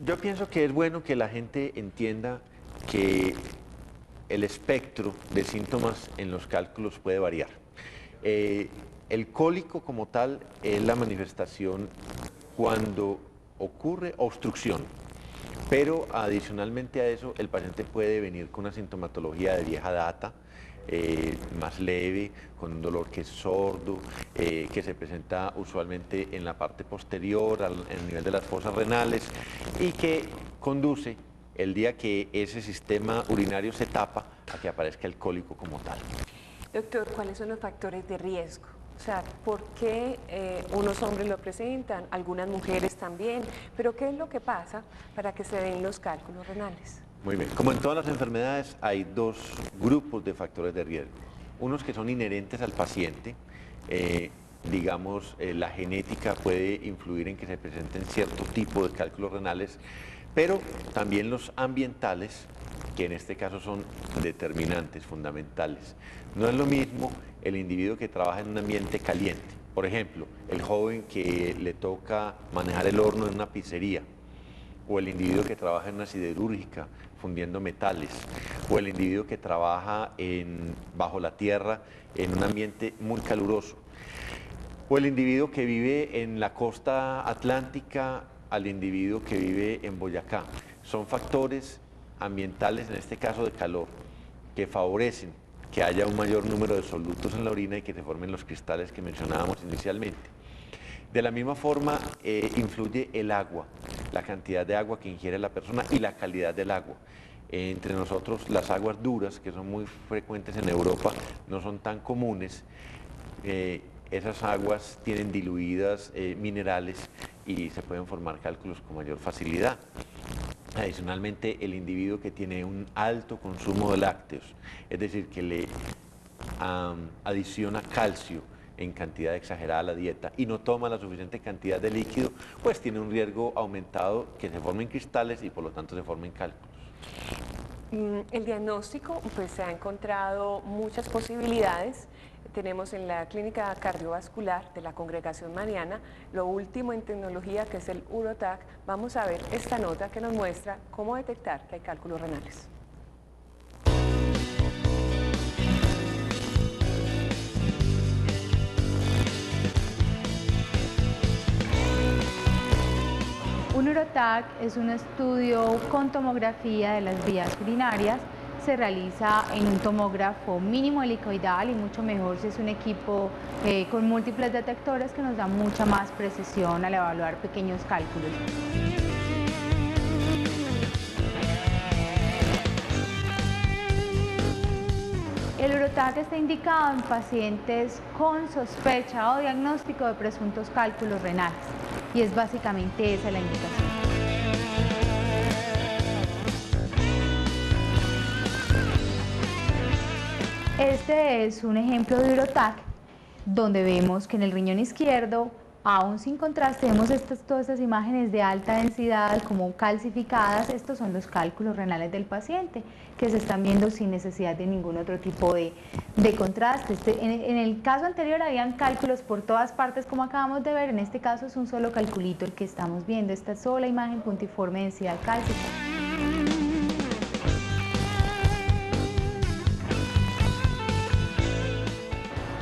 Yo pienso que es bueno que la gente entienda que el espectro de síntomas en los cálculos puede variar. Eh, el cólico como tal es la manifestación cuando ocurre obstrucción, pero adicionalmente a eso el paciente puede venir con una sintomatología de vieja data, más leve, con un dolor que es sordo, que se presenta usualmente en la parte posterior, en el nivel de las fosas renales, y que conduce el día que ese sistema urinario se tapa a que aparezca el cólico como tal. Doctor, ¿cuáles son los factores de riesgo? O sea, ¿por qué unos hombres lo presentan, algunas mujeres también? Pero ¿qué es lo que pasa para que se den los cálculos renales? Muy bien. Como en todas las enfermedades, hay dos grupos de factores de riesgo. Unos que son inherentes al paciente, digamos, la genética puede influir en que se presenten cierto tipo de cálculos renales, pero también los ambientales, que en este caso son determinantes, fundamentales. No es lo mismo el individuo que trabaja en un ambiente caliente. Por ejemplo, el joven que le toca manejar el horno en una pizzería, o el individuo que trabaja en una siderúrgica fundiendo metales, o el individuo que trabaja bajo la tierra en un ambiente muy caluroso, o el individuo que vive en la costa atlántica al individuo que vive en Boyacá. Son factores ambientales, en este caso de calor, que favorecen que haya un mayor número de solutos en la orina y que se formen los cristales que mencionábamos inicialmente. De la misma forma, influye el agua, la cantidad de agua que ingiere la persona y la calidad del agua. Entre nosotros, las aguas duras, que son muy frecuentes en Europa, no son tan comunes. Esas aguas tienen diluidas minerales y se pueden formar cálculos con mayor facilidad. Adicionalmente, el individuo que tiene un alto consumo de lácteos, es decir, que le adiciona calcio en cantidad exagerada a la dieta y no toma la suficiente cantidad de líquido, pues tiene un riesgo aumentado que se formen cristales y por lo tanto se formen cálculos. El diagnóstico, pues se ha encontrado muchas posibilidades. Tenemos en la clínica cardiovascular de la Congregación Mariana lo último en tecnología, que es el UroTac. Vamos a ver esta nota que nos muestra cómo detectar que hay cálculos renales. Un UroTac es un estudio con tomografía de las vías urinarias. Se realiza en un tomógrafo mínimo helicoidal y mucho mejor si es un equipo con múltiples detectores que nos da mucha más precisión al evaluar pequeños cálculos. El UroTac está indicado en pacientes con sospecha o diagnóstico de presuntos cálculos renales y es básicamente esa la indicación. Este es un ejemplo de UroTac donde vemos que en el riñón izquierdo, aún sin contraste, vemos todas estas imágenes de alta densidad como calcificadas. Estos son los cálculos renales del paciente que se están viendo sin necesidad de ningún otro tipo de contraste. En el caso anterior habían cálculos por todas partes como acabamos de ver. En este caso es un solo calculito el que estamos viendo, esta sola imagen puntiforme de densidad cálcica.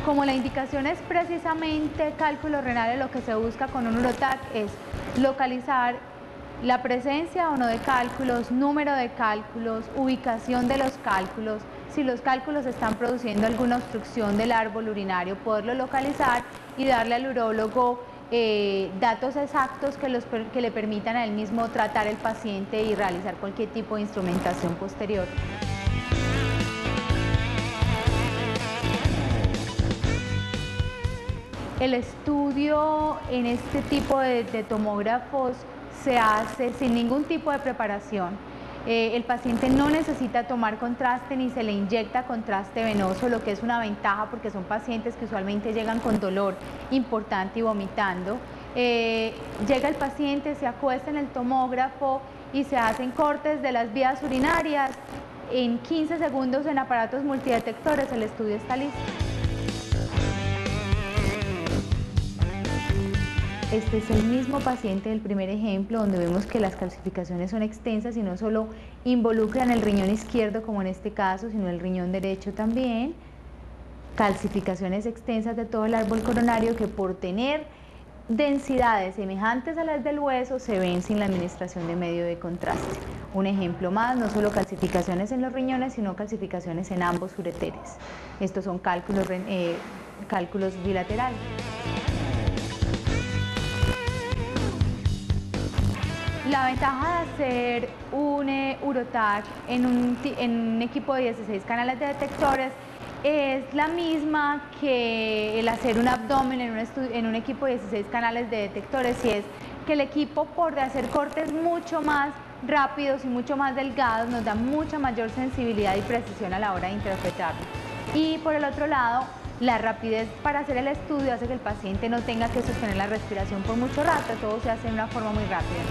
Como la indicación es precisamente cálculos renales, lo que se busca con un UroTac es localizar la presencia o no de cálculos, número de cálculos, ubicación de los cálculos. Si los cálculos están produciendo alguna obstrucción del árbol urinario, poderlo localizar y darle al urólogo datos exactos que le permitan a él mismo tratar el paciente y realizar cualquier tipo de instrumentación posterior. El estudio en este tipo de tomógrafos se hace sin ningún tipo de preparación. El paciente no necesita tomar contraste ni se le inyecta contraste venoso, lo que es una ventaja porque son pacientes que usualmente llegan con dolor importante y vomitando. Llega el paciente, se acuesta en el tomógrafo y se hacen cortes de las vías urinarias. En 15 segundos en aparatos multidetectores el estudio está listo. este es el mismo paciente del primer ejemplo, donde vemos que las calcificaciones son extensas y no solo involucran el riñón izquierdo, como en este caso, sino el riñón derecho también. Calcificaciones extensas de todo el árbol coronario que por tener densidades semejantes a las del hueso se ven sin la administración de medio de contraste. Un ejemplo más, no solo calcificaciones en los riñones, sino calcificaciones en ambos ureteres. Estos son cálculos bilaterales. La ventaja de hacer un Urotac en un equipo de 16 canales de detectores es la misma que el hacer un abdomen en un equipo de 16 canales de detectores, y es que el equipo, por de hacer cortes mucho más rápidos y mucho más delgados, nos da mucha mayor sensibilidad y precisión a la hora de interpretarlo. Y por el otro lado, la rapidez para hacer el estudio hace que el paciente no tenga que sostener la respiración por mucho rato, todo se hace de una forma muy rápida.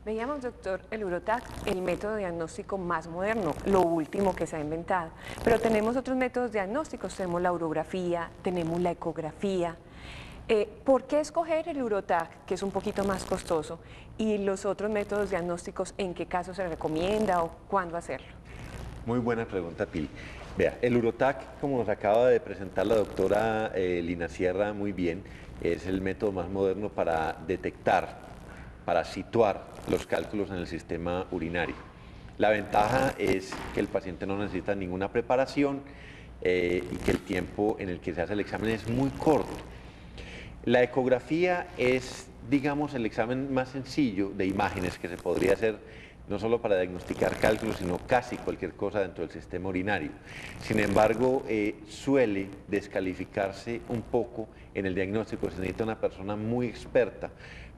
Veíamos, doctor, el Urotac, el método diagnóstico más moderno, lo último que se ha inventado. Pero tenemos otros métodos diagnósticos, tenemos la urografía, tenemos la ecografía. ¿Por qué escoger el Urotac, que es un poquito más costoso, y los otros métodos diagnósticos, en qué caso se recomienda o cuándo hacerlo? Muy buena pregunta, Pili. Vea, el Urotac, como nos acaba de presentar la doctora Lina Sierra muy bien, es el método más moderno para detectar, para situar los cálculos en el sistema urinario. La ventaja es que el paciente no necesita ninguna preparación y que el tiempo en el que se hace el examen es muy corto. La ecografía es, digamos, el examen más sencillo de imágenes que se podría hacer no solo para diagnosticar cálculos, sino casi cualquier cosa dentro del sistema urinario. Sin embargo, suele descalificarse un poco en el diagnóstico. Se necesita una persona muy experta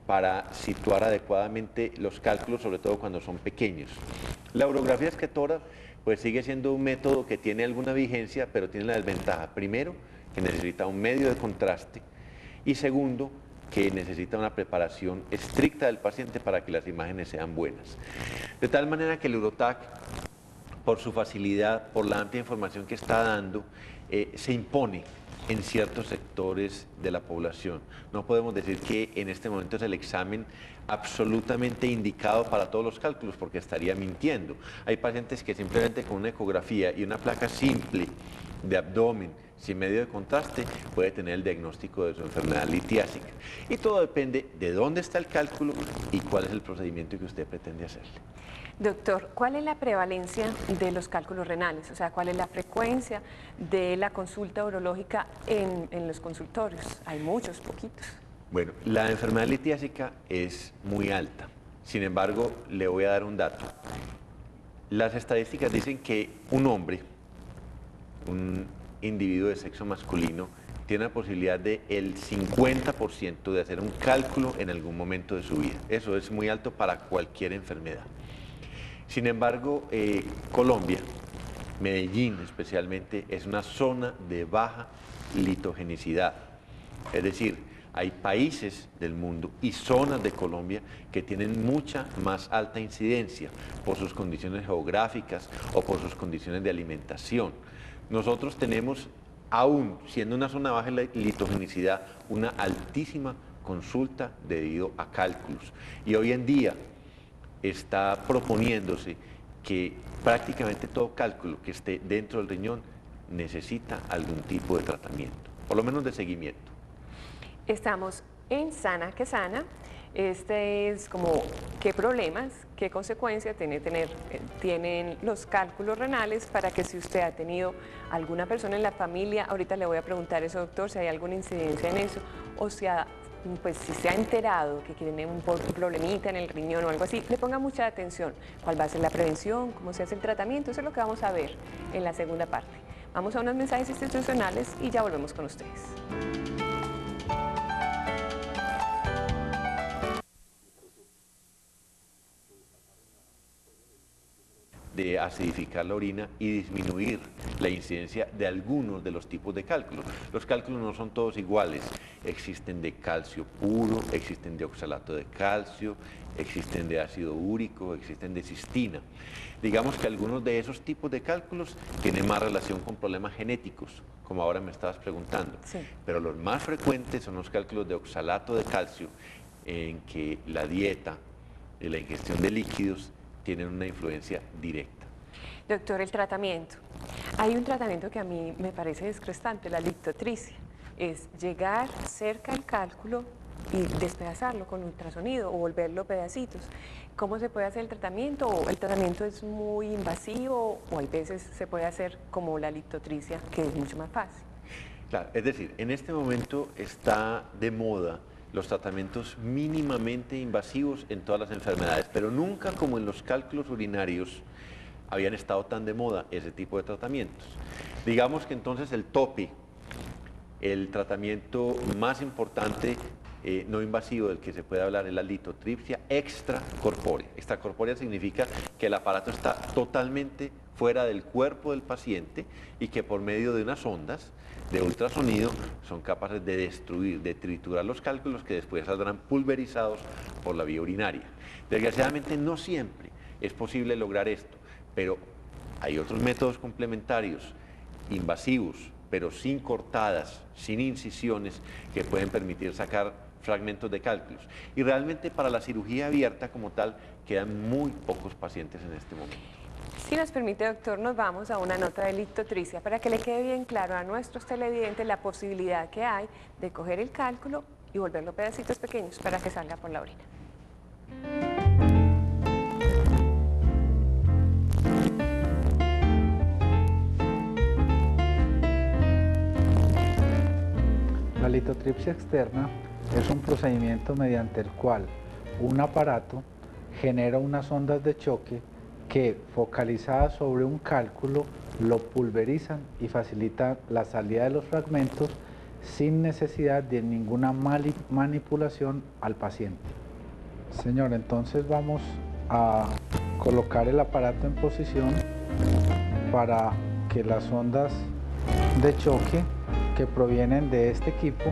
para situar adecuadamente los cálculos, sobre todo cuando son pequeños. La urografía escritora pues sigue siendo un método que tiene alguna vigencia, pero tiene la desventaja, primero, que necesita un medio de contraste, y segundo, que necesita una preparación estricta del paciente para que las imágenes sean buenas. De tal manera que el Urotac, por su facilidad, por la amplia información que está dando, se impone en ciertos sectores de la población. No podemos decir que en este momento es el examen absolutamente indicado para todos los cálculos, porque estaría mintiendo. Hay pacientes que simplemente con una ecografía y una placa simple de abdomen sin medio de contraste puede tener el diagnóstico de su enfermedad litiásica. Y todo depende de dónde está el cálculo y cuál es el procedimiento que usted pretende hacerle. Doctor, ¿cuál es la prevalencia de los cálculos renales? O sea, ¿cuál es la frecuencia de la consulta urológica en los consultorios? Hay muchos, poquitos. Bueno, la enfermedad litiásica es muy alta. Sin embargo, le voy a dar un dato. Las estadísticas dicen que un hombre, un individuo de sexo masculino, tiene la posibilidad de el 50% de hacer un cálculo en algún momento de su vida. Eso es muy alto para cualquier enfermedad. Sin embargo, Colombia, Medellín especialmente, es una zona de baja litogenicidad. Es decir, hay países del mundo y zonas de Colombia que tienen mucha más alta incidencia por sus condiciones geográficas o por sus condiciones de alimentación. Nosotros tenemos, aún siendo una zona de baja litogenicidad, una altísima consulta debido a cálculos. Y hoy en día está proponiéndose que prácticamente todo cálculo que esté dentro del riñón necesita algún tipo de tratamiento, por lo menos de seguimiento. Estamos en Sana que Sana. Este es como qué problemas, qué consecuencias tienen los cálculos renales, para que si usted ha tenido alguna persona en la familia, ahorita le voy a preguntar eso, doctor, si hay alguna incidencia en eso, o si se ha enterado que tiene un problemita en el riñón o algo así, le ponga mucha atención. ¿Cuál va a ser la prevención? ¿Cómo se hace el tratamiento? Eso es lo que vamos a ver en la segunda parte. Vamos a unos mensajes institucionales y ya volvemos con ustedes. de acidificar la orina y disminuir la incidencia de algunos de los tipos de cálculos. Los cálculos no son todos iguales, existen de calcio puro, existen de oxalato de calcio, existen de ácido úrico, existen de cistina. Digamos que algunos de esos tipos de cálculos tienen más relación con problemas genéticos, como ahora me estabas preguntando. Sí. Pero los más frecuentes son los cálculos de oxalato de calcio, en que la dieta y la ingestión de líquidos tienen una influencia directa. Doctor, el tratamiento. Hay un tratamiento que a mí me parece descrestante, la litotricia. Es llegar cerca al cálculo y despedazarlo con ultrasonido o volverlo pedacitos. ¿Cómo se puede hacer el tratamiento? ¿O el tratamiento es muy invasivo o hay veces se puede hacer como la litotricia, que es mucho más fácil? Claro, es decir, en este momento está de moda los tratamientos mínimamente invasivos en todas las enfermedades, pero nunca como en los cálculos urinarios habían estado tan de moda ese tipo de tratamientos. Digamos que entonces el tope, el tratamiento más importante no invasivo del que se puede hablar es la litotripsia extracorpórea. Extracorpórea significa que el aparato está totalmente fuera del cuerpo del paciente y que por medio de unas ondas de ultrasonido son capaces de destruir, de triturar los cálculos que después saldrán pulverizados por la vía urinaria. Desgraciadamente no siempre es posible lograr esto, pero hay otros métodos complementarios invasivos, pero sin cortadas, sin incisiones, que pueden permitir sacar fragmentos de cálculos. Y realmente para la cirugía abierta como tal quedan muy pocos pacientes en este momento. Si nos permite, doctor, nos vamos a una nota de litotricia para que le quede bien claro a nuestros televidentes la posibilidad que hay de coger el cálculo y volverlo pedacitos pequeños para que salga por la orina. La litotripsia externa es un procedimiento mediante el cual un aparato genera unas ondas de choque que, focalizadas sobre un cálculo, lo pulverizan y facilitan la salida de los fragmentos sin necesidad de ninguna manipulación al paciente. Señor, entonces vamos a colocar el aparato en posición para que las ondas de choque que provienen de este equipo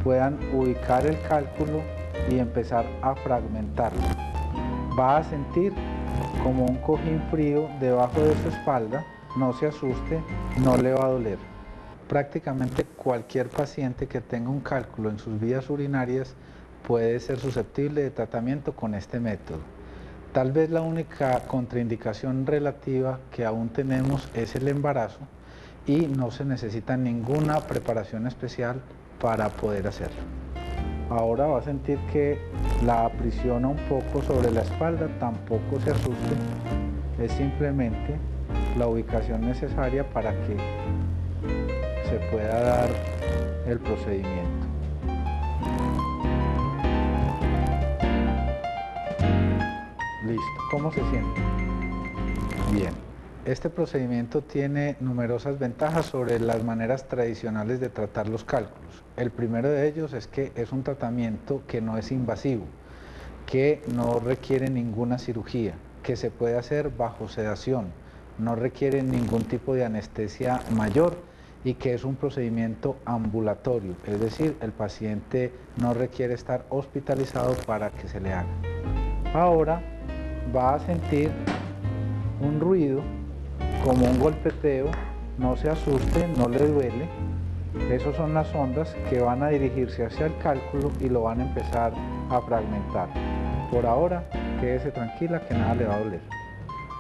puedan ubicar el cálculo y empezar a fragmentarlo. Va a sentir como un cojín frío debajo de su espalda. No se asuste, no le va a doler. Prácticamente cualquier paciente que tenga un cálculo en sus vías urinarias puede ser susceptible de tratamiento con este método. Tal vez la única contraindicación relativa que aún tenemos es el embarazo y no se necesita ninguna preparación especial para poder hacerlo. Ahora va a sentir que la aprisiona un poco sobre la espalda, tampoco se asuste, es simplemente la ubicación necesaria para que se pueda dar el procedimiento. Listo, ¿cómo se siente? Bien. Este procedimiento tiene numerosas ventajas sobre las maneras tradicionales de tratar los cálculos. El primero de ellos es que es un tratamiento que no es invasivo, que no requiere ninguna cirugía, que se puede hacer bajo sedación, no requiere ningún tipo de anestesia mayor y que es un procedimiento ambulatorio, es decir, el paciente no requiere estar hospitalizado para que se le haga. Ahora va a sentir un ruido como un golpeteo, no se asuste, no le duele. Esas son las ondas que van a dirigirse hacia el cálculo y lo van a empezar a fragmentar. Por ahora, quédese tranquila que nada le va a doler.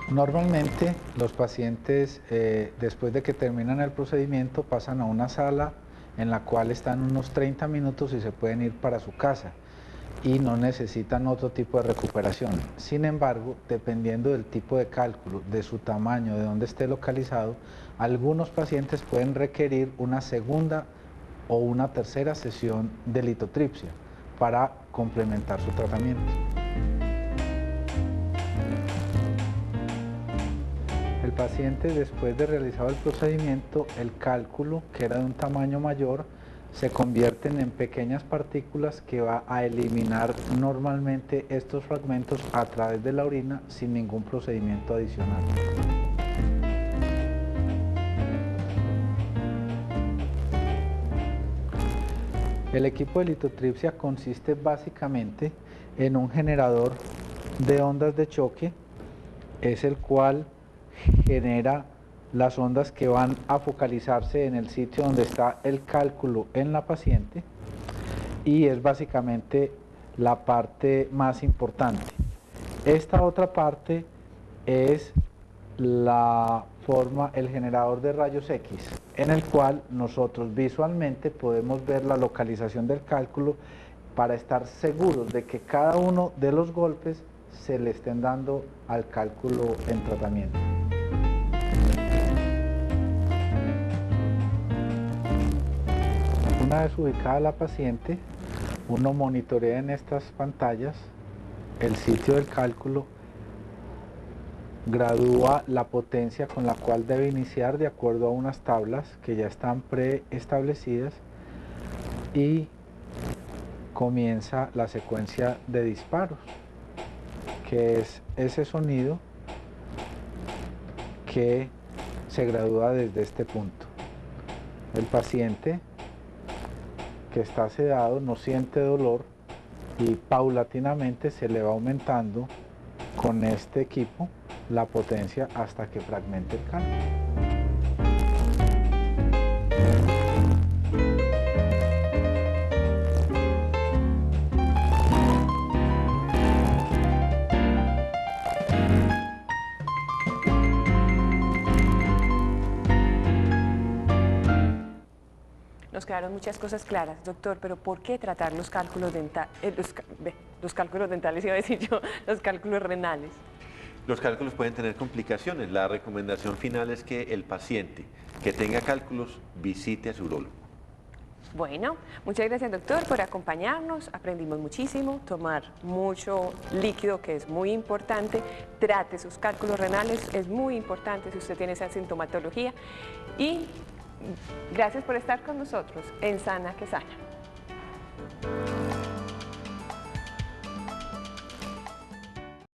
Normalmente los pacientes después de que terminan el procedimiento pasan a una sala en la cual están unos 30 minutos y se pueden ir para su casa y no necesitan otro tipo de recuperación. Sin embargo, dependiendo del tipo de cálculo, de su tamaño, de dónde esté localizado, algunos pacientes pueden requerir una segunda o una tercera sesión de litotripsia para complementar su tratamiento. El paciente, después de realizado el procedimiento, el cálculo, que era de un tamaño mayor, se convierten en pequeñas partículas que va a eliminar normalmente estos fragmentos a través de la orina sin ningún procedimiento adicional. El equipo de litotripsia consiste básicamente en un generador de ondas de choque, es el cual genera las ondas que van a focalizarse en el sitio donde está el cálculo en la paciente, y es básicamente la parte más importante. Esta otra parte es el generador de rayos X, en el cual nosotros visualmente podemos ver la localización del cálculo para estar seguros de que cada uno de los golpes se le estén dando al cálculo en tratamiento. Una vez ubicada la paciente, uno monitorea en estas pantallas el sitio del cálculo, gradúa la potencia con la cual debe iniciar de acuerdo a unas tablas que ya están preestablecidas y comienza la secuencia de disparos, que es ese sonido que se gradúa desde este punto. El paciente que está sedado no siente dolor y paulatinamente se le va aumentando con este equipo la potencia hasta que fragmente el cálculo. Nos quedaron muchas cosas claras, doctor, pero ¿por qué tratar los cálculos dentales, los cálculos dentales, iba a decir yo, los cálculos renales? Los cálculos pueden tener complicaciones. La recomendación final es que el paciente que tenga cálculos visite a su urólogo. Bueno, muchas gracias, doctor, por acompañarnos. Aprendimos muchísimo, tomar mucho líquido, que es muy importante. Trate sus cálculos renales, es muy importante si usted tiene esa sintomatología. Y gracias por estar con nosotros en Sana que Sana.